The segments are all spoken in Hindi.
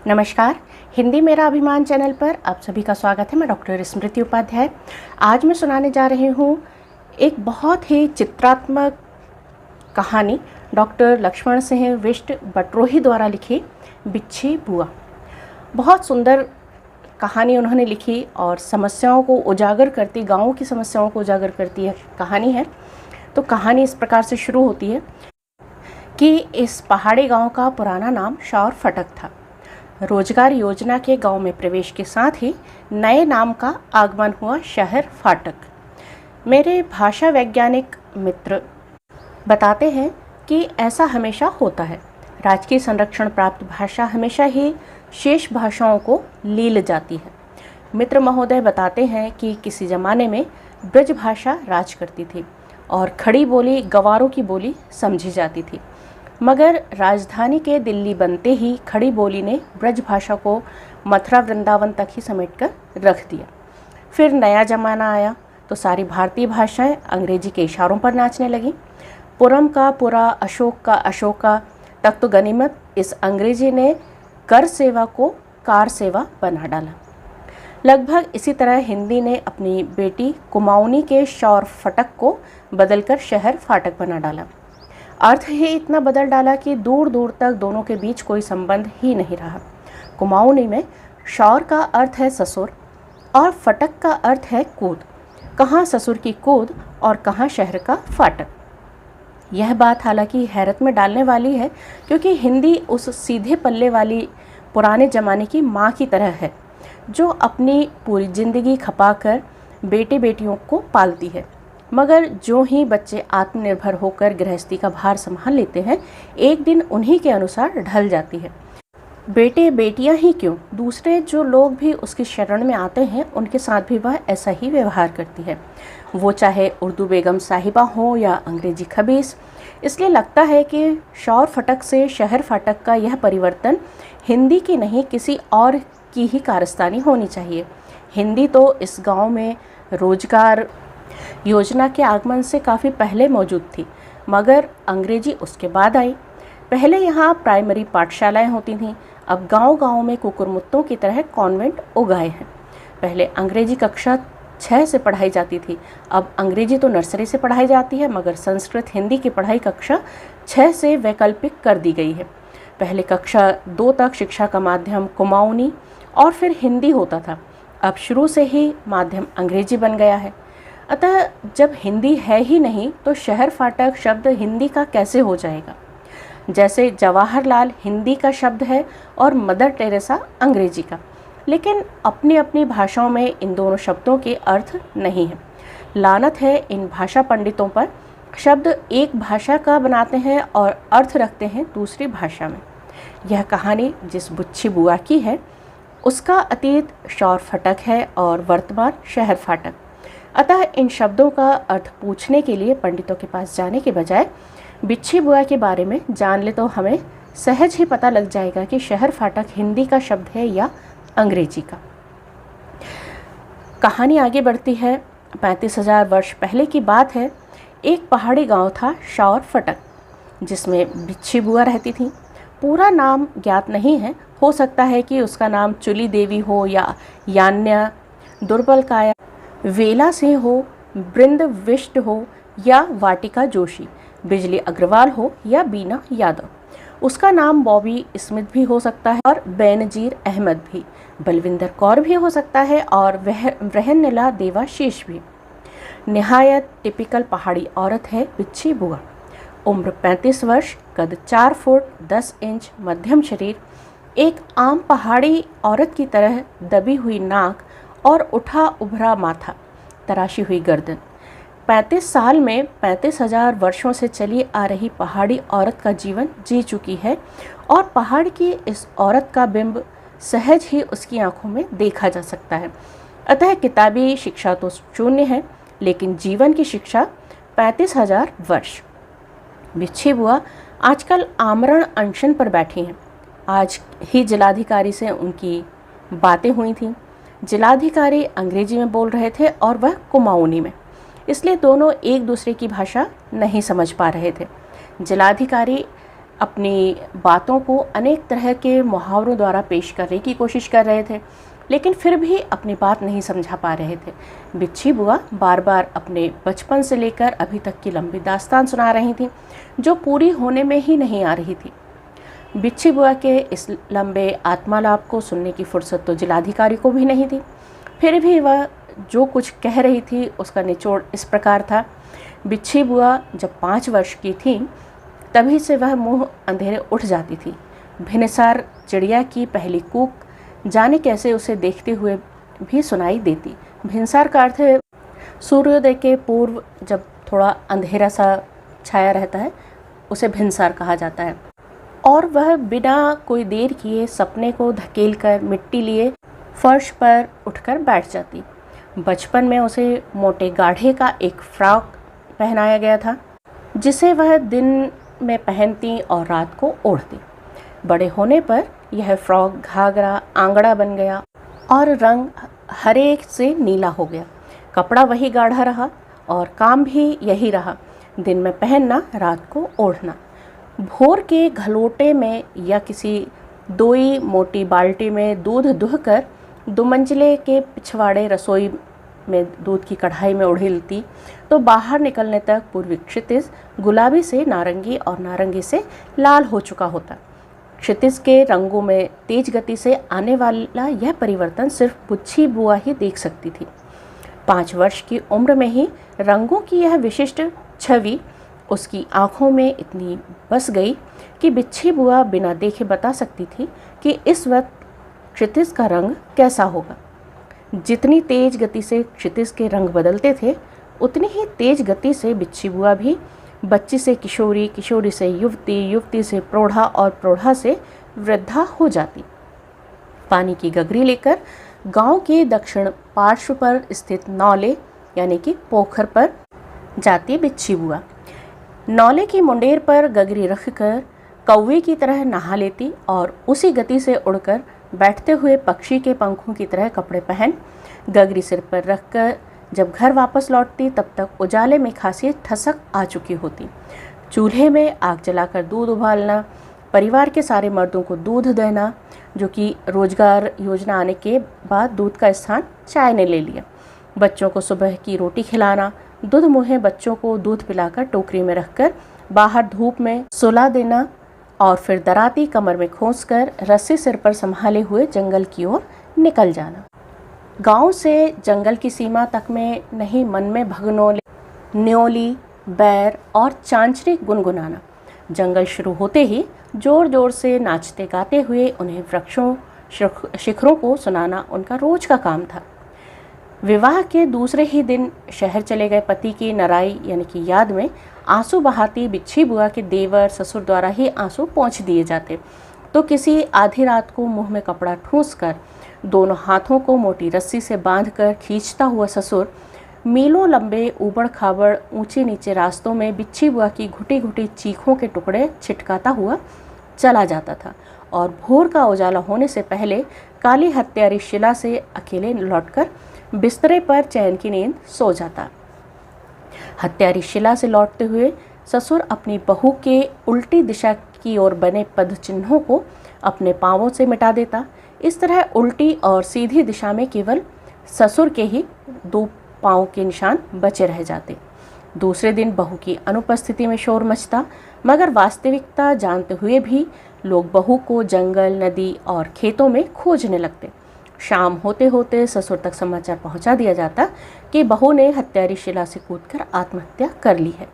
नमस्कार। हिंदी मेरा अभिमान चैनल पर आप सभी का स्वागत है। मैं डॉक्टर स्मृति उपाध्याय। आज मैं सुनाने जा रही हूँ एक बहुत ही चित्रात्मक कहानी डॉक्टर लक्ष्मण सिंह बिष्ट बटरोही द्वारा लिखी बिच्छी बुआ। बहुत सुंदर कहानी उन्होंने लिखी और समस्याओं को उजागर करती, गाँव की समस्याओं को उजागर करती है कहानी है। तो कहानी इस प्रकार से शुरू होती है कि इस पहाड़ी गांव का पुराना नाम शौर फटक था। रोजगार योजना के गांव में प्रवेश के साथ ही नए नाम का आगमन हुआ शहर फाटक। मेरे भाषा वैज्ञानिक मित्र बताते हैं कि ऐसा हमेशा होता है। राजकीय संरक्षण प्राप्त भाषा हमेशा ही शेष भाषाओं को लील जाती है। मित्र महोदय बताते हैं कि किसी ज़माने में ब्रज भाषा राज करती थी और खड़ी बोली गंवारों की बोली समझी जाती थी, मगर राजधानी के दिल्ली बनते ही खड़ी बोली ने ब्रज भाषा को मथुरा वृंदावन तक ही समेटकर रख दिया। फिर नया ज़माना आया तो सारी भारतीय भाषाएं अंग्रेजी के इशारों पर नाचने लगीं। पुरम का पुरा, अशोक का अशोका तक तो गनीमत इस अंग्रेजी ने कर सेवा को कार सेवा बना डाला। लगभग इसी तरह हिंदी ने अपनी बेटी कुमाऊनी के शौर फटक को बदलकर शहर फाटक बना डाला। अर्थ ही इतना बदल डाला कि दूर दूर तक दोनों के बीच कोई संबंध ही नहीं रहा। कुमाऊनी में शौर का अर्थ है ससुर और फटक का अर्थ है कूद। कहाँ ससुर की कूद और कहाँ शहर का फाटक। यह बात हालांकि हैरत में डालने वाली है, क्योंकि हिंदी उस सीधे पल्ले वाली पुराने ज़माने की माँ की तरह है जो अपनी पूरी ज़िंदगी खपाकर बेटे बेटियों को पालती है, मगर जो ही बच्चे आत्मनिर्भर होकर गृहस्थी का भार संभाल लेते हैं, एक दिन उन्हीं के अनुसार ढल जाती है। बेटे बेटियां ही क्यों, दूसरे जो लोग भी उसकी शरण में आते हैं उनके साथ भी वह ऐसा ही व्यवहार करती है, वो चाहे उर्दू बेगम साहिबा हो या अंग्रेजी खबीस। इसलिए लगता है कि शौर फटक से शहर फाटक का यह परिवर्तन हिंदी की नहीं किसी और की ही कारस्तानी होनी चाहिए। हिंदी तो इस गाँव में रोजगार योजना के आगमन से काफ़ी पहले मौजूद थी, मगर अंग्रेजी उसके बाद आई। पहले यहाँ प्राइमरी पाठशालाएं होती थीं, अब गांव-गांव में कुकुरमुत्तों की तरह कॉन्वेंट उगाए हैं। पहले अंग्रेजी कक्षा 6 से पढ़ाई जाती थी, अब अंग्रेजी तो नर्सरी से पढ़ाई जाती है, मगर संस्कृत हिंदी की पढ़ाई कक्षा 6 से वैकल्पिक कर दी गई है। पहले कक्षा 2 तक शिक्षा का माध्यम कुमाऊनी और फिर हिंदी होता था, अब शुरू से ही माध्यम अंग्रेजी बन गया है। अतः जब हिंदी है ही नहीं तो शहर फाटक शब्द हिंदी का कैसे हो जाएगा। जैसे जवाहरलाल हिंदी का शब्द है और मदर टेरेसा अंग्रेजी का, लेकिन अपनी अपनी भाषाओं में इन दोनों शब्दों के अर्थ नहीं है। लानत है इन भाषा पंडितों पर, शब्द एक भाषा का बनाते हैं और अर्थ रखते हैं दूसरी भाषा में। यह कहानी जिस बिच्छी बुआ की है उसका अतीत शौर फटक है और वर्तमान शहर फाटक। अतः इन शब्दों का अर्थ पूछने के लिए पंडितों के पास जाने के बजाय बिच्छी बुआ के बारे में जान ले तो हमें सहज ही पता लग जाएगा कि शहर फाटक हिंदी का शब्द है या अंग्रेजी का। कहानी आगे बढ़ती है। 35,000 वर्ष पहले की बात है। एक पहाड़ी गांव था शौर फटक, जिसमें बिच्छी बुआ रहती थी। पूरा नाम ज्ञात नहीं है, हो सकता है कि उसका नाम चुली देवी हो या यान्या दुर्बल काया वेला से हो, बृंद विष्ट हो या वाटिका जोशी, बिजली अग्रवाल हो या बीना यादव। उसका नाम बॉबी स्मिथ भी हो सकता है और बेनजीर अहमद भी, बलविंदर कौर भी हो सकता है और वहनिला देवाशीष भी। निहायत टिपिकल पहाड़ी औरत है बिच्छी बुआ। उम्र 35 वर्ष, कद 4 फुट 10 इंच, मध्यम शरीर, एक आम पहाड़ी औरत की तरह दबी हुई नाक और उठा उभरा माथा, तराशी हुई गर्दन। 35 साल में 35,000 वर्षों से चली आ रही पहाड़ी औरत का जीवन जी चुकी है और पहाड़ की इस औरत का बिंब सहज ही उसकी आंखों में देखा जा सकता है। अतः किताबी शिक्षा तो शून्य है, लेकिन जीवन की शिक्षा 35,000 वर्ष। बिच्छी बुआ आजकल आमरण अनशन पर बैठी हैं। आज ही जिलाधिकारी से उनकी बातें हुई थीं। जिलाधिकारी अंग्रेजी में बोल रहे थे और वह कुमाऊनी में, इसलिए दोनों एक दूसरे की भाषा नहीं समझ पा रहे थे। जिलाधिकारी अपनी बातों को अनेक तरह के मुहावरों द्वारा पेश करने की कोशिश कर रहे थे, लेकिन फिर भी अपनी बात नहीं समझा पा रहे थे। बिच्छी बुआ बार बार अपने बचपन से लेकर अभी तक की लंबी दास्तान सुना रही थी, जो पूरी होने में ही नहीं आ रही थी। बिच्छी बुआ के इस लंबे आत्मालाप को सुनने की फुर्सत तो जिलाधिकारी को भी नहीं थी। फिर भी वह जो कुछ कह रही थी उसका निचोड़ इस प्रकार था। बिच्छी बुआ जब 5 वर्ष की थी तभी से वह मुंह अंधेरे उठ जाती थी। भिनसार चिड़िया की पहली कूक जाने कैसे उसे देखते हुए भी सुनाई देती। भिनसार का अर्थ है सूर्योदय के पूर्व जब थोड़ा अंधेरा सा छाया रहता है, उसे भिनसार कहा जाता है। और वह बिना कोई देर किए सपने को धकेल कर मिट्टी लिए फर्श पर उठकर बैठ जाती। बचपन में उसे मोटे गाढ़े का एक फ्रॉक पहनाया गया था, जिसे वह दिन में पहनती और रात को ओढ़ती। बड़े होने पर यह फ्रॉक घाघरा आंगड़ा बन गया और रंग हरे से नीला हो गया। कपड़ा वही गाढ़ा रहा और काम भी यही रहा, दिन में पहनना, रात को ओढ़ना। भोर के घलोटे में या किसी दोई मोटी बाल्टी में दूध दुहकर 2 मंजिले के पिछवाड़े रसोई में दूध की कढ़ाई में उड़ीलती तो बाहर निकलने तक पूर्वी क्षितिज गुलाबी से नारंगी और नारंगी से लाल हो चुका होता। क्षितिज के रंगों में तेज गति से आने वाला यह परिवर्तन सिर्फ बिच्छी बुआ ही देख सकती थी। 5 वर्ष की उम्र में ही रंगों की यह विशिष्ट छवि उसकी आंखों में इतनी बस गई कि बिच्छी बुआ बिना देखे बता सकती थी कि इस वक्त क्षितिज का रंग कैसा होगा। जितनी तेज गति से क्षितिज के रंग बदलते थे, उतनी ही तेज गति से बिच्छी बुआ भी बच्ची से किशोरी, किशोरी से युवती, युवती से प्रौढ़ा और प्रौढ़ा से वृद्धा हो जाती। पानी की गगरी लेकर गांव के दक्षिण पार्श्व पर स्थित नौले यानी कि पोखर पर जाती बिच्छी बुआ। नौले की मुंडेर पर गगरी रखकर कौवे की तरह नहा लेती और उसी गति से उड़कर बैठते हुए पक्षी के पंखों की तरह कपड़े पहन गगरी सिर पर रखकर जब घर वापस लौटती तब तक उजाले में खासी ठसक आ चुकी होती। चूल्हे में आग जलाकर दूध उबालना, परिवार के सारे मर्दों को दूध देना, जो कि रोजगार योजना आने के बाद दूध का स्थान चाय ने ले लिया। बच्चों को सुबह की रोटी खिलाना, दूध मुहे बच्चों को दूध पिलाकर टोकरी में रखकर बाहर धूप में सुला देना और फिर दराती कमर में खोसकर रस्सी सिर पर संभाले हुए जंगल की ओर निकल जाना। गांव से जंगल की सीमा तक में नहीं, मन में भगनोले, न्योली, बैर और चांचरी गुनगुनाना। जंगल शुरू होते ही जोर जोर से नाचते गाते हुए उन्हें वृक्षों शिखरों को सुनाना उनका रोज का काम था। विवाह के दूसरे ही दिन शहर चले गए पति की नराई यानी कि याद में आंसू बहाती बिच्छी बुआ के देवर ससुर द्वारा ही आंसू पोंछ दिए जाते, तो किसी आधी रात को मुंह में कपड़ा ठूंस कर दोनों हाथों को मोटी रस्सी से बांधकर खींचता हुआ ससुर मीलों लंबे ऊबड़ खाबड़ ऊंचे नीचे रास्तों में बिच्छी बुआ की घुटी घुटी चीखों के टुकड़े छिटकाता हुआ चला जाता था और भोर का उजाला होने से पहले काली हत्यारी शिला से अकेले लौटकर बिस्तरे पर चैन की नींद सो जाता। हत्यारी शिला से लौटते हुए ससुर अपनी बहू के उल्टी दिशा की ओर बने पद चिन्हों को अपने पांवों से मिटा देता। इस तरह उल्टी और सीधी दिशा में केवल ससुर के ही 2 पांव के निशान बचे रह जाते। दूसरे दिन बहू की अनुपस्थिति में शोर मचता, मगर वास्तविकता जानते हुए भी लोग बहू को जंगल, नदी और खेतों में खोजने लगते। शाम होते होते ससुर तक समाचार पहुंचा दिया जाता कि बहू ने हत्यारी शिला से कूदकर आत्महत्या कर ली है।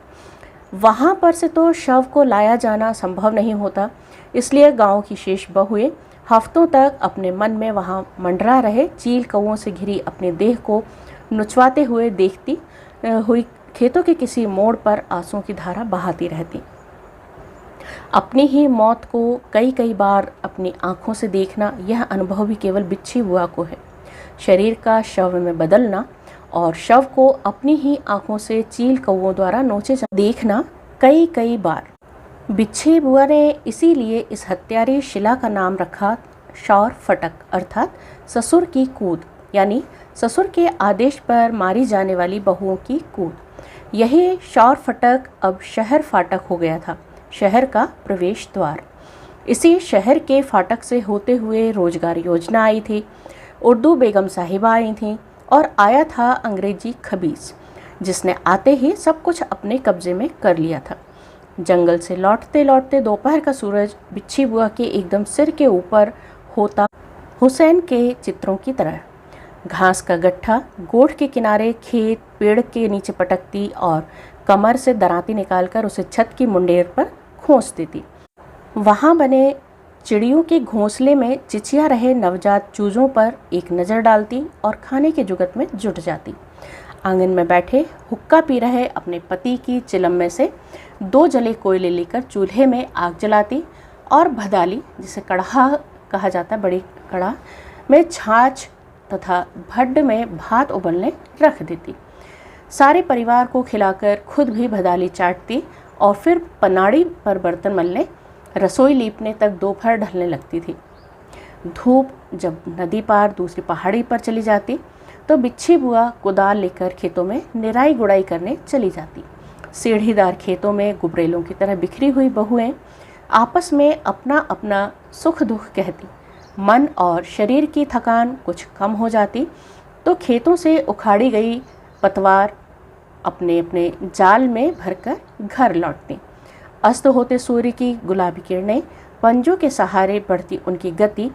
वहां पर से तो शव को लाया जाना संभव नहीं होता, इसलिए गांव की शेष बहुएं हफ्तों तक अपने मन में वहां मंडरा रहे चील कौओं से घिरी अपने देह को नुचवाते हुए देखती हुई खेतों के किसी मोड़ पर आंसुओं की धारा बहाती रहती। अपनी ही मौत को कई कई बार अपनी आंखों से देखना, यह अनुभव भी केवल बिच्छी बुआ को है। शरीर का शव में बदलना और शव को अपनी ही आंखों से चील कौओं द्वारा नोचे देखना कई कई बार। बिच्छी बुआ ने इसीलिए इस हत्यारी शिला का नाम रखा शौर फटक, अर्थात ससुर की कूद, यानी ससुर के आदेश पर मारी जाने वाली बहुओं की कूद। यही शौर फटक अब शहर फाटक हो गया था। शहर का प्रवेश द्वार। इसी शहर के फाटक से होते हुए रोजगार योजना आई थी, उर्दू बेगम साहिबा आई थीं और आया था अंग्रेजी खबीस, जिसने आते ही सब कुछ अपने कब्जे में कर लिया था। जंगल से लौटते लौटते दोपहर का सूरज बिच्छी बुआ के एकदम सिर के ऊपर होता हुसैन के चित्रों की तरह। घास का गट्ठा, गोढ़ के किनारे खेत पेड़ के नीचे पटकती और कमर से दराती निकालकर उसे छत की मुंडेर पर खोस देती। वहाँ बने चिड़ियों के घोंसले में चिचिया रहे नवजात चूजों पर एक नज़र डालती और खाने के जुगत में जुट जाती। आंगन में बैठे हुक्का पी रहे अपने पति की चिलम में से 2 जले कोयले लेकर चूल्हे में आग जलाती और भदाली, जिसे कड़हा कहा जाता, बड़ी कड़ा में छाछ तथा भड्ड में भात उबलने रख देती। सारे परिवार को खिलाकर खुद भी भदाली चाटती और फिर पनाड़ी पर बर्तन मलने, रसोई लीपने तक दोपहर ढलने लगती थी। धूप जब नदी पार दूसरी पहाड़ी पर चली जाती तो बिच्छी बुआ कुदाल लेकर खेतों में निराई गुड़ाई करने चली जाती। सीढ़ीदार खेतों में गुबरेलों की तरह बिखरी हुई बहुएं आपस में अपना अपना सुख दुख कहती। मन और शरीर की थकान कुछ कम हो जाती तो खेतों से उखाड़ी गई पतवार अपने अपने जाल में भरकर घर लौटती। अस्त होते सूर्य की गुलाबी किरणें पंजों के सहारे बढ़ती उनकी गति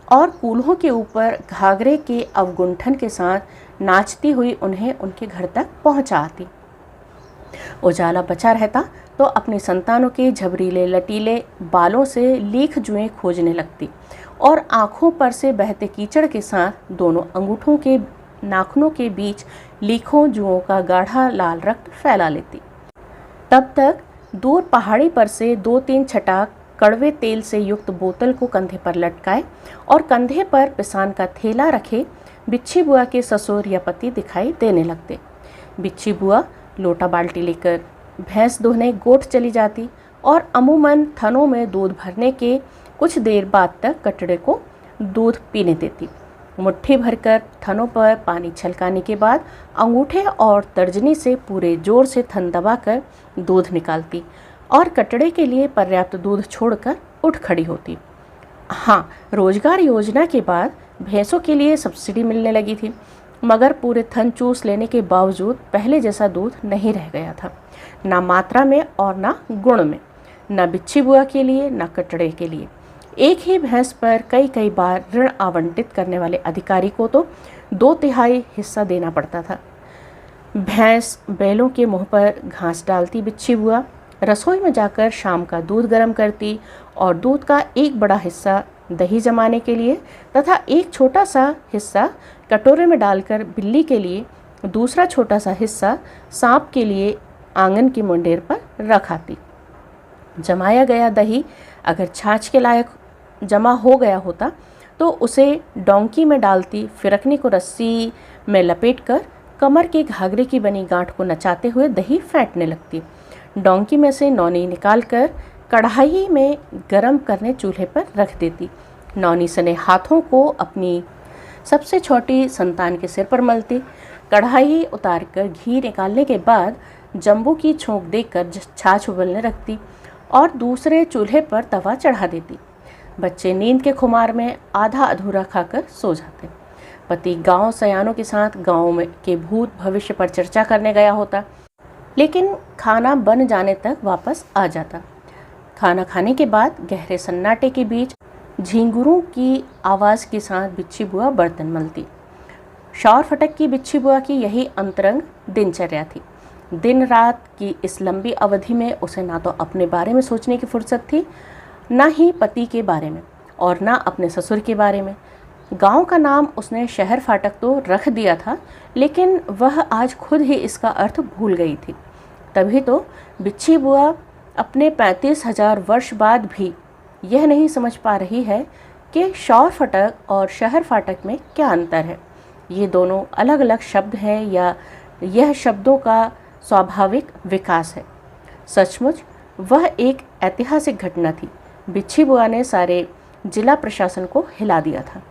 और कूल्हों के ऊपर घाघरे के अवगुंठन के साथ नाचती हुई उन्हें उनके घर तक पहुंचाती। उजाला बचा रहता तो अपनी संतानों के झबरीले लटीले बालों से लीख जुएं खोजने लगती और आँखों पर से बहते कीचड़ के साथ दोनों अंगूठों के नाखूनों के बीच लीखों जुओं का गाढ़ा लाल रक्त फैला लेती। तब तक दूर पहाड़ी पर से 2-3 छटाक कड़वे तेल से युक्त बोतल को कंधे पर लटकाए और कंधे पर पिसान का थैला रखे बिच्छी बुआ के ससुर या पति दिखाई देने लगते। बिच्छी बुआ लोटा बाल्टी लेकर भैंस दोहने गोठ चली जाती और अमूमन थनों में दूध भरने के कुछ देर बाद तक कटड़े को दूध पीने देती। मुट्ठी भरकर थनों पर पानी छलकाने के बाद अंगूठे और तर्जनी से पूरे जोर से थन दबाकर दूध निकालती और कटड़े के लिए पर्याप्त दूध छोड़कर उठ खड़ी होती। हाँ, रोजगार योजना के बाद भैंसों के लिए सब्सिडी मिलने लगी थी, मगर पूरे थन चूस लेने के बावजूद पहले जैसा दूध नहीं रह गया था, ना मात्रा में और ना गुण में, ना बिच्छी बुआ के लिए ना कटड़े के लिए। एक ही भैंस पर कई कई बार ऋण आवंटित करने वाले अधिकारी को तो 2/3 हिस्सा देना पड़ता था। भैंस बैलों के मुंह पर घास डालती बिच्छी बुआ रसोई में जाकर शाम का दूध गर्म करती और दूध का एक बड़ा हिस्सा दही जमाने के लिए तथा एक छोटा सा हिस्सा कटोरे में डालकर बिल्ली के लिए, दूसरा छोटा सा हिस्सा सांप के लिए आंगन की मुंडेर पर रख आती। जमाया गया दही अगर छाछ के लायक जमा हो गया होता तो उसे डोंकी में डालती, फिरकनी को रस्सी में लपेटकर कमर के घाघरे की बनी गांठ को नचाते हुए दही फेंटने लगती। डोंकी में से नौनी निकालकर कढ़ाई में गरम करने चूल्हे पर रख देती। नौनी सने हाथों को अपनी सबसे छोटी संतान के सिर पर मलती। कढ़ाई उतारकर घी निकालने के बाद जंबू की छोंक देकर छाछ उबलने रखती और दूसरे चूल्हे पर तवा चढ़ा देती। बच्चे नींद के खुमार में आधा अधूरा खाकर सो जाते। पति गांव सयानों के साथ गांव में के भूत भविष्य पर चर्चा करने गया होता, लेकिन खाना बन जाने तक वापस आ जाता। खाना खाने के बाद गहरे सन्नाटे के बीच झींगुरों की आवाज़ के साथ बिच्छी बुआ बर्तन मलती। शौर फटक की बिच्छी बुआ की यही अंतरंग दिनचर्या थी। दिन रात की इस लंबी अवधि में उसे ना तो अपने बारे में सोचने की फुर्सत थी, ना ही पति के बारे में और ना अपने ससुर के बारे में। गांव का नाम उसने शहर फाटक तो रख दिया था, लेकिन वह आज खुद ही इसका अर्थ भूल गई थी। तभी तो बिच्छी बुआ अपने 35,000 वर्ष बाद भी यह नहीं समझ पा रही है कि शौर फटक और शहर फाटक में क्या अंतर है। ये दोनों अलग अलग शब्द हैं या यह शब्दों का स्वाभाविक विकास है। सचमुच वह एक ऐतिहासिक घटना थी। बिच्छी बुआ ने सारे जिला प्रशासन को हिला दिया था।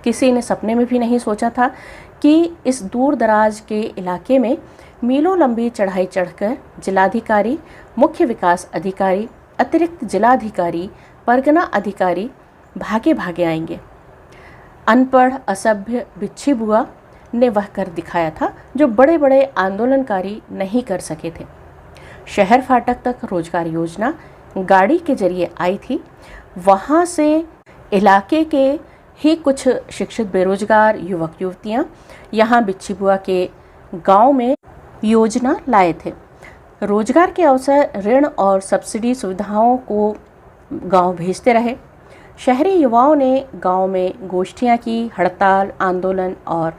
किसी ने सपने में भी नहीं सोचा था कि इस दूर दराज के इलाके में मीलों लंबी चढ़ाई चढ़कर जिलाधिकारी, मुख्य विकास अधिकारी, अतिरिक्त जिलाधिकारी, परगना अधिकारी भागे भागे आएंगे। अनपढ़ असभ्य बिच्छी बुआ ने वह कर दिखाया था जो बड़े बड़े आंदोलनकारी नहीं कर सके थे। शहर फाटक तक रोजगार योजना गाड़ी के जरिए आई थी। वहाँ से इलाके के ही कुछ शिक्षित बेरोजगार युवक युवतियाँ यहाँ बिच्छी बुआ के गांव में योजना लाए थे। रोजगार के अवसर, ऋण और सब्सिडी सुविधाओं को गांव भेजते रहे। शहरी युवाओं ने गांव में गोष्ठियां की, हड़ताल, आंदोलन और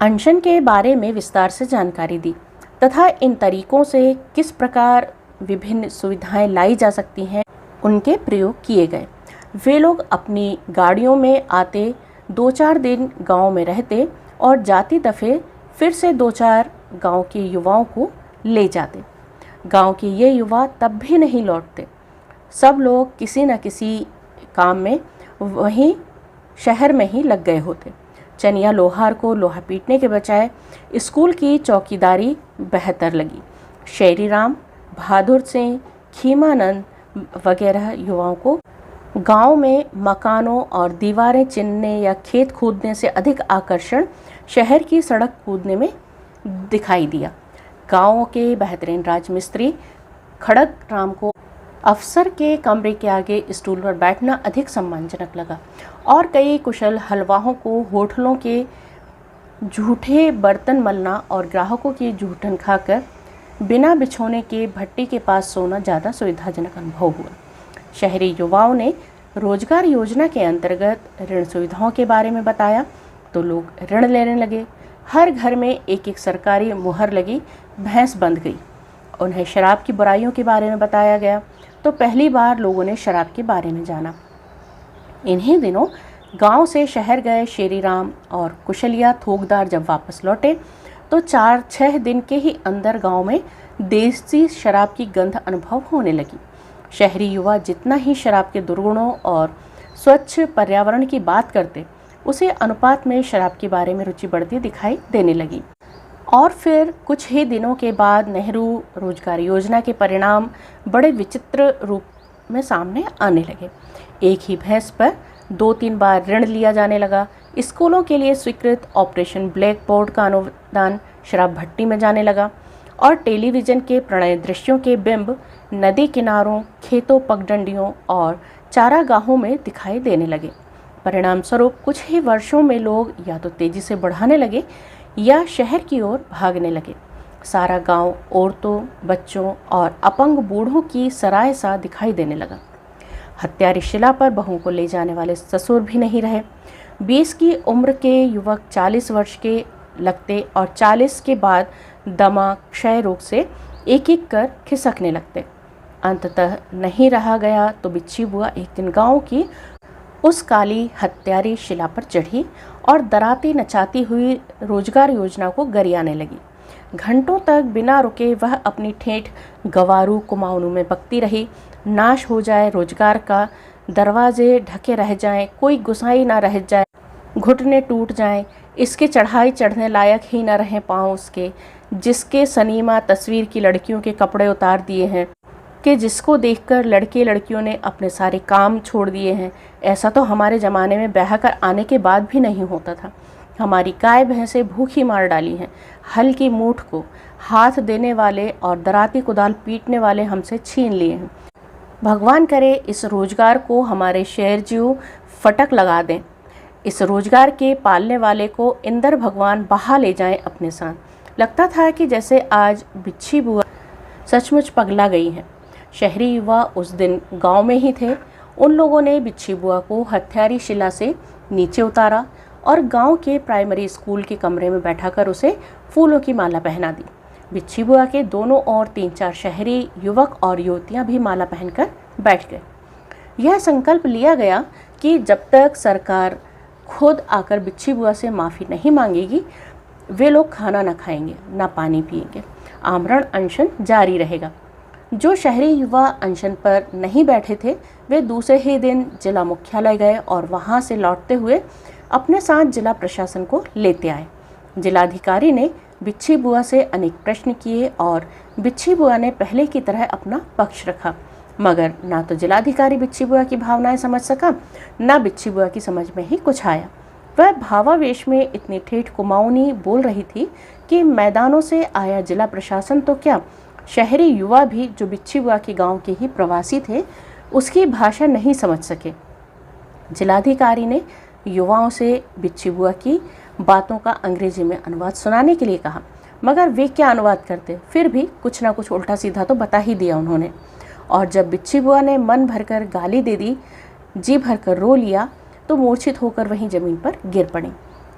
अनशन के बारे में विस्तार से जानकारी दी तथा इन तरीकों से किस प्रकार विभिन्न सुविधाएं लाई जा सकती हैं उनके प्रयोग किए गए। वे लोग अपनी गाड़ियों में आते, 2-4 दिन गांव में रहते और जाती दफे फिर से 2-4 गांव के युवाओं को ले जाते। गांव के ये युवा तब भी नहीं लौटते। सब लोग किसी न किसी काम में वहीं शहर में ही लग गए होते। चनिया लोहार को लोहा पीटने के बजाय स्कूल की चौकीदारी बेहतर लगी। शेरीराम, बहादुर सिंह, खीमानंद वगैरह युवाओं को गांव में मकानों और दीवारें चिनने या खेत खोदने से अधिक आकर्षण शहर की सड़क कूदने में दिखाई दिया। गांव के बेहतरीन राजमिस्त्री खड़ग राम को अफसर के कमरे के आगे स्टूल पर बैठना अधिक सम्मानजनक लगा और कई कुशल हलवाहों को होटलों के झूठे बर्तन मलना और ग्राहकों की जूठन खाकर बिना बिछोने के भट्टी के पास सोना ज़्यादा सुविधाजनक अनुभव हुआ। शहरी युवाओं ने रोजगार योजना के अंतर्गत ऋण सुविधाओं के बारे में बताया तो लोग ऋण लेने लगे। हर घर में एक एक सरकारी मुहर लगी, भैंस बंध गई। उन्हें शराब की बुराइयों के बारे में बताया गया तो पहली बार लोगों ने शराब के बारे में जाना। इन्हीं दिनों गांव से शहर गए शेरीराम और कुशलिया थोकदार जब वापस लौटे तो 4-6 दिन के ही अंदर गांव में देसी शराब की गंध अनुभव होने लगी। शहरी युवा जितना ही शराब के दुर्गुणों और स्वच्छ पर्यावरण की बात करते, उसे अनुपात में शराब के बारे में रुचि बढ़ती दिखाई देने लगी। और फिर कुछ ही दिनों के बाद नेहरू रोजगार योजना के परिणाम बड़े विचित्र रूप में सामने आने लगे। एक ही भैंस पर 2-3 बार ऋण लिया जाने लगा। स्कूलों के लिए स्वीकृत ऑपरेशन ब्लैक बोर्ड का अनुदान शराब भट्टी में जाने लगा और टेलीविज़न के प्रणय दृश्यों के बिंब नदी किनारों, खेतों, पगडंडियों और चारागाहों में दिखाई देने लगे। परिणाम स्वरूप कुछ ही वर्षों में लोग या तो तेजी से बढ़ाने लगे या शहर की ओर भागने लगे। सारा गांव औरतों, बच्चों और अपंग बूढ़ों की सराय सा दिखाई देने लगा। हत्यारी शिला पर बहू को ले जाने वाले ससुर भी नहीं रहे। 20 की उम्र के युवक 40 वर्ष के लगते और 40 के बाद दमा, क्षय रोग से एक एक कर खिसकने लगते। अंततः नहीं रहा गया तो बिच्छी बुआ एक दिन गांव की उस काली हत्यारी शिला पर चढ़ी और दराती नचाती हुई रोजगार योजना को गरियाने लगी। घंटों तक बिना रुके वह अपनी ठेठ गवारू कुमाऊनू में बकती रही। नाश हो जाए रोजगार का, दरवाजे ढके रह जाएं, कोई गुसाई ना रह जाए, घुटने टूट जाएं, इसके चढ़ाई चढ़ने लायक ही न रहे पाँव उसके, जिसके सनीमा तस्वीर की लड़कियों के कपड़े उतार दिए हैं, कि जिसको देखकर लड़के लड़कियों ने अपने सारे काम छोड़ दिए हैं। ऐसा तो हमारे ज़माने में ब्याह कर आने के बाद भी नहीं होता था। हमारी गाय भैंसें भूखी मार डाली हैं। हल की मूठ को हाथ देने वाले और दराती कुदाल पीटने वाले हमसे छीन लिए हैं। भगवान करे इस रोजगार को हमारे शेर जीव फटक लगा दें। इस रोजगार के पालने वाले को इंद्र भगवान बहा ले जाएं अपने साथ। लगता था कि जैसे आज बिच्छी बुआ सचमुच पगला गई हैं। शहरी युवा उस दिन गांव में ही थे। उन लोगों ने बिच्छी बुआ को हत्यारी शिला से नीचे उतारा और गांव के प्राइमरी स्कूल के कमरे में बैठाकर उसे फूलों की माला पहना दी। बिच्छी बुआ के दोनों ओर 3-4 शहरी युवक और युवतियां भी माला पहनकर बैठ गए। यह संकल्प लिया गया कि जब तक सरकार खुद आकर बिच्छी बुआ से माफ़ी नहीं मांगेगी, वे लोग खाना न खाएंगे, न पानी पिएंगे। आमरण अनशन जारी रहेगा। जो शहरी युवा अनशन पर नहीं बैठे थे, वे दूसरे ही दिन जिला मुख्यालय गए और वहां से लौटते हुए अपने साथ जिला प्रशासन को लेते आए। जिलाधिकारी ने बिच्छी बुआ से अनेक प्रश्न किए और बिच्छी बुआ ने पहले की तरह अपना पक्ष रखा, मगर ना तो जिलाधिकारी बिच्छी बुआ की भावनाएं समझ सका, ना बिच्छी बुआ की समझ में ही कुछ आया। वह भावावेश में इतनी ठेठ कुमाऊनी बोल रही थी कि मैदानों से आया जिला प्रशासन तो क्या, शहरी युवा भी जो बिच्छी बुआ के गांव के ही प्रवासी थे, उसकी भाषा नहीं समझ सके। जिलाधिकारी ने युवाओं से बिच्छी बुआ की बातों का अंग्रेजी में अनुवाद सुनाने के लिए कहा, मगर वे क्या अनुवाद करते, फिर भी कुछ ना कुछ उल्टा सीधा तो बता ही दिया उन्होंने। और जब बिच्छी बुआ ने मन भरकर गाली दे दी, जी भरकर रो लिया, तो मूर्छित होकर वहीं जमीन पर गिर पड़ी।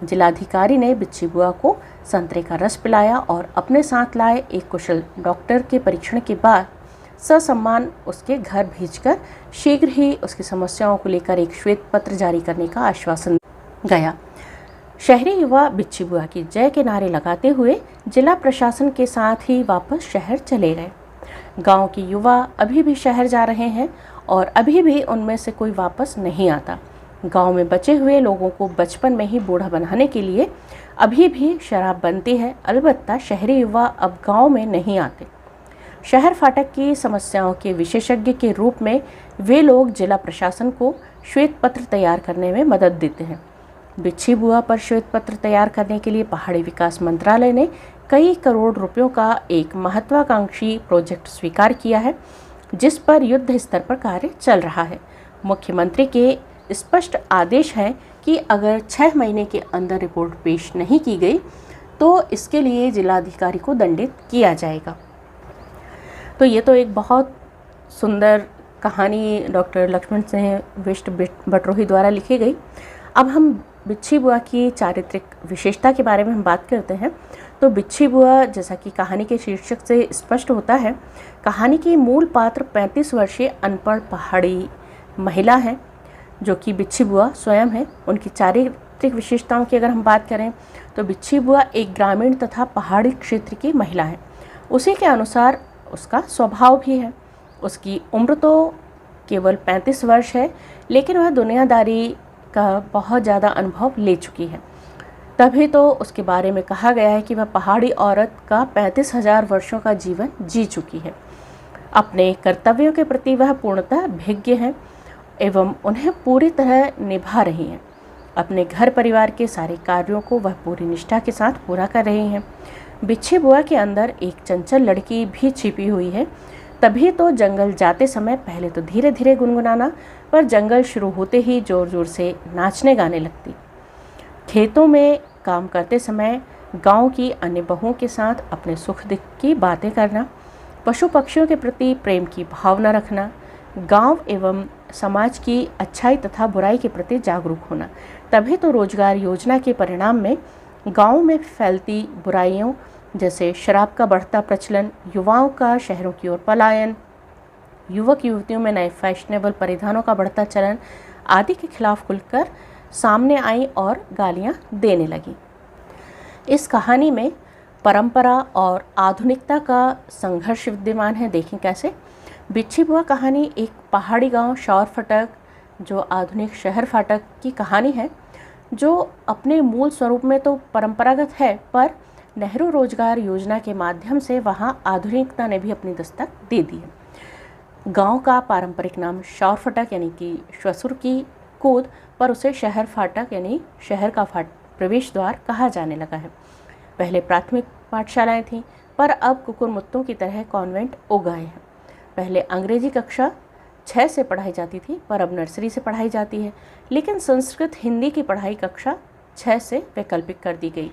जिलाधिकारी ने बिच्छी बुआ को संतरे का रस पिलाया और अपने साथ लाए एक कुशल डॉक्टर के परीक्षण के बाद ससम्मान उसके घर भेजकर शीघ्र ही उसकी समस्याओं को लेकर एक श्वेत पत्र जारी करने का आश्वासन गया। शहरी युवा बिच्छी बुआ की जय के नारे लगाते हुए जिला प्रशासन के साथ ही वापस शहर चले गए। गांव के युवा अभी भी शहर जा रहे हैं और अभी भी उनमें से कोई वापस नहीं आता। गांव में बचे हुए लोगों को बचपन में ही बूढ़ा बनाने के लिए अभी भी शराब बनती है। अलबत्ता शहरी युवा अब गांव में नहीं आते। शहर फाटक की समस्याओं के विशेषज्ञ के रूप में वे लोग जिला प्रशासन को श्वेत पत्र तैयार करने में मदद देते हैं। बिच्छी बुआ पर श्वेत पत्र तैयार करने के लिए पहाड़ी विकास मंत्रालय ने कई करोड़ रुपयों का एक महत्वाकांक्षी प्रोजेक्ट स्वीकार किया है, जिस पर युद्ध स्तर पर कार्य चल रहा है। मुख्यमंत्री के स्पष्ट आदेश हैं कि अगर 6 महीने के अंदर रिपोर्ट पेश नहीं की गई तो इसके लिए जिलाधिकारी को दंडित किया जाएगा। तो ये तो एक बहुत सुंदर कहानी डॉक्टर लक्ष्मण सिंह बिष्ट बटरोही द्वारा लिखी गई। अब हम बिच्छी बुआ की चारित्रिक विशेषता के बारे में हम बात करते हैं। तो बिच्छी बुआ, जैसा कि कहानी के शीर्षक से स्पष्ट होता है, कहानी की मूल पात्र 35 वर्षीय अनपढ़ पहाड़ी महिला है जो कि बिच्छी बुआ स्वयं है। उनकी चारित्रिक विशेषताओं की अगर हम बात करें तो बिच्छी बुआ एक ग्रामीण तथा पहाड़ी क्षेत्र की महिला है। उसी के अनुसार उसका स्वभाव भी है। उसकी उम्र तो केवल 35 वर्ष है, लेकिन वह दुनियादारी का बहुत ज़्यादा अनुभव ले चुकी है। तभी तो उसके बारे में कहा गया है कि वह पहाड़ी औरत का 35,000 वर्षों का जीवन जी चुकी है। अपने कर्तव्यों के प्रति वह पूर्णतः भिज्ञ है एवं उन्हें पूरी तरह निभा रही हैं। अपने घर परिवार के सारे कार्यों को वह पूरी निष्ठा के साथ पूरा कर रही हैं। बिच्छी बुआ के अंदर एक चंचल लड़की भी छिपी हुई है। तभी तो जंगल जाते समय पहले तो धीरे धीरे गुनगुनाना, पर जंगल शुरू होते ही जोर जोर से नाचने गाने लगती। खेतों में काम करते समय गांव की अन्य बहुओं के साथ अपने सुख दुख की बातें करना, पशु पक्षियों के प्रति प्रेम की भावना रखना, गांव एवं समाज की अच्छाई तथा बुराई के प्रति जागरूक होना। तभी तो रोजगार योजना के परिणाम में गांव में फैलती बुराइयों जैसे शराब का बढ़ता प्रचलन, युवाओं का शहरों की ओर पलायन, युवक युवतियों में नए फैशनेबल परिधानों का बढ़ता चलन आदि के खिलाफ खुलकर सामने आई और गालियां देने लगी। इस कहानी में परंपरा और आधुनिकता का संघर्ष विद्यमान है। देखें कैसे। बिच्छी बुआ कहानी एक पहाड़ी गांव शौर फाटक, जो आधुनिक शहर फाटक की कहानी है, जो अपने मूल स्वरूप में तो परंपरागत है, पर नेहरू रोजगार योजना के माध्यम से वहां आधुनिकता ने भी अपनी दस्तक दे दी है। गांव का पारंपरिक नाम शौर फाटक यानी कि श्वसुर की कूद, पर उसे शहर फाटक यानी शहर का प्रवेश द्वार कहा जाने लगा है। पहले प्राथमिक पाठशालाएं थीं, पर अब कुकुरमुत्तों की तरह कॉन्वेंट उगाए हैं। पहले अंग्रेजी कक्षा 6 से पढ़ाई जाती थी, पर अब नर्सरी से पढ़ाई जाती है। लेकिन संस्कृत हिंदी की पढ़ाई कक्षा 6 से वैकल्पिक कर दी गई।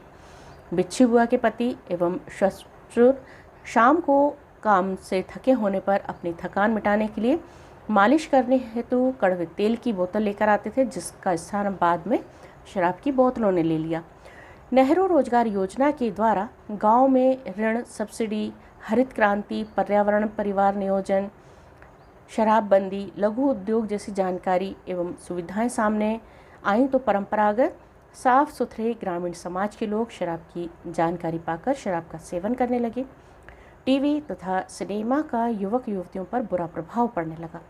बिच्छी बुआ के पति एवं ससुर शाम को काम से थके होने पर अपनी थकान मिटाने के लिए मालिश करने हेतु कड़वे तेल की बोतल लेकर आते थे, जिसका स्थान बाद में शराब की बोतलों ने ले लिया। नेहरू रोजगार योजना के द्वारा गांव में ऋण, सब्सिडी, हरित क्रांति, पर्यावरण परिवार नियोजन, शराबबंदी, लघु उद्योग जैसी जानकारी एवं सुविधाएं सामने आईं तो परंपरागत साफ सुथरे ग्रामीण समाज के लोग शराब की जानकारी पाकर शराब का सेवन करने लगे। टीवी तथा सिनेमा का युवक युवतियों पर बुरा प्रभाव पड़ने लगा।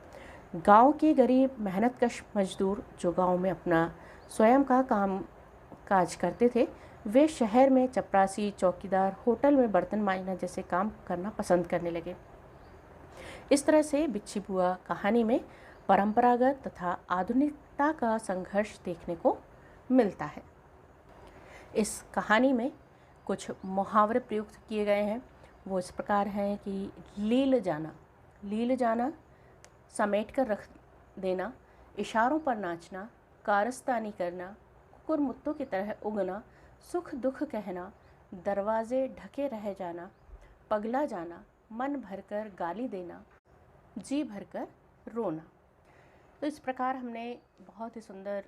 गांव के गरीब मेहनतकश मजदूर जो गांव में अपना स्वयं का काम काज करते थे, वे शहर में चपरासी, चौकीदार, होटल में बर्तन मांजना जैसे काम करना पसंद करने लगे। इस तरह से बिच्छी बुआ कहानी में परंपरागत तथा आधुनिकता का संघर्ष देखने को मिलता है। इस कहानी में कुछ मुहावरे प्रयुक्त किए गए हैं। वो इस प्रकार हैं कि लील जाना, समेट कर रख देना, इशारों पर नाचना, कारस्तानी करना, कुकुरमुत्तों की तरह उगना, सुख दुख कहना, दरवाजे ढके रह जाना, पगला जाना, मन भरकर गाली देना, जी भरकर रोना। तो इस प्रकार हमने बहुत ही सुंदर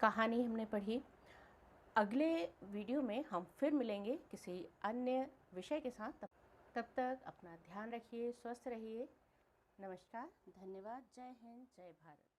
कहानी हमने पढ़ी। अगले वीडियो में हम फिर मिलेंगे किसी अन्य विषय के साथ। तब तक अपना ध्यान रखिए, स्वस्थ रहिए। नमस्कार, धन्यवाद, जय हिंद, जय भारत।